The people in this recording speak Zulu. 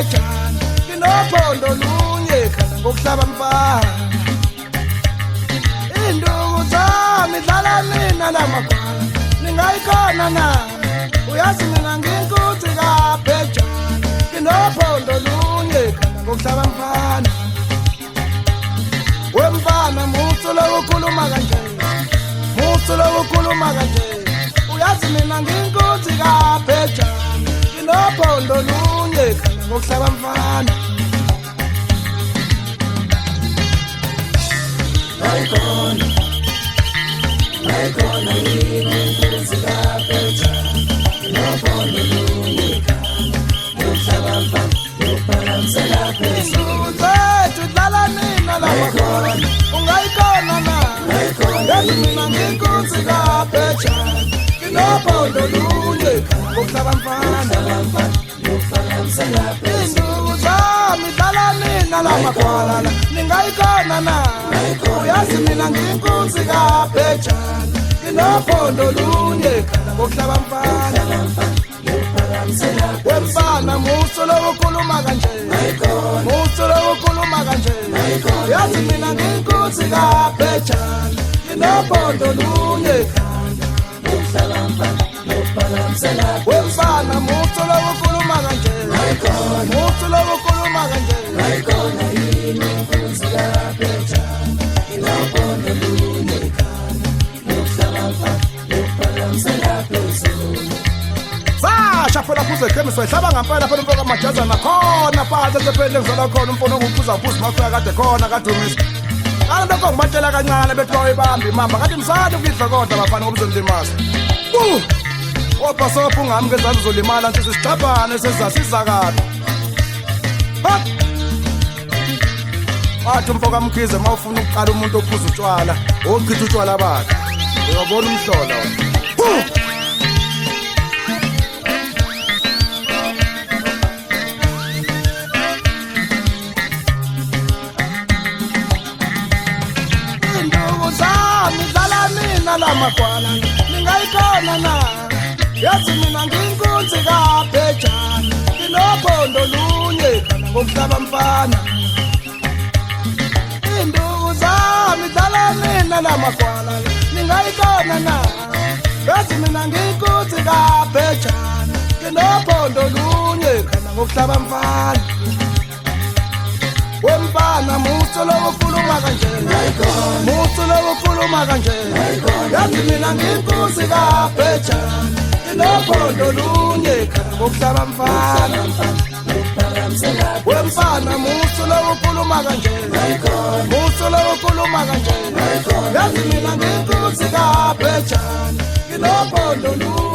sikabhejana kinophondo lunye khanda ngokuhlaba mfana induku zami dlala nina lamagwala ningayikhona na uyazi mina nginkunzi kabhejana kinophondo lunye khanda ngokuhlaba mfana wemfana muso lokukhuluma kanje muso lokukhuluma kanje uyazi mina nginkunzi kabhejana kinophondo lunye khanda ngokuhlaba mfana Naikona yini nkunzi kabhejana kinophondo lunye khanda ngokuhlaba mfana yophakamsela phezulu zethu dlala nina lamagwala ungayikhona na yazi mina nginkunzi kabhejana kinophondo lunye khanda ngokuhlaba mfana yophakamsela phezulu zami dlala nina lamagwala ningayikhona na uyazi mina nginkunzi kabhejana kinophondo lunye khanda ngokuhlaba mfana wemfana muso lokukhuluma kanje muso lokukhuluma kanje yazi mina nginkunzi kabhejana kinophondo lunye khanda wemfana muso lokukhuluma kanje muso lokukhuluma kanje kinophondo lunye khanda shafela kuze khemisi wayihlaba ngampela phela umfoko amajazana khona phansi esephele ngizala khona umfono onguphuza phuzi mafika kade khona kadumisa kanti lokho ngibatshela kancane bethi wayibamba imamba kanti msane ukuyidla kodwa bafana ngoba uzondimaza obhasopha ungami ngezansi uzolimala nsisi sixabhane sezasizakala wathi umfoko amkhize uma ufuna ukuqala umuntu ophuza utshwala ochitha utshwala bakhe uyobona umhlola lamagwala ningayikhona na yazi mina nginkunzi kabhejana kinophondo lunye khanda ngokuhlaba mfana induku zami dlala nina lamagwala ningayikhona na yazi mina nginkunzi kabhejana kinophondo lunye khanda ngokuhlaba mfana wemfana muso lokukhuluma kanje muso lokukhuluma kanje yazi mina nginkunzi kabhejana kinophondo lunye khanda ngokuhlaba mfana wemfana muso lokukhuluma kanje muso lokukhuluma kanje yazi mina nginkunzi kabhejana kinophondo lunye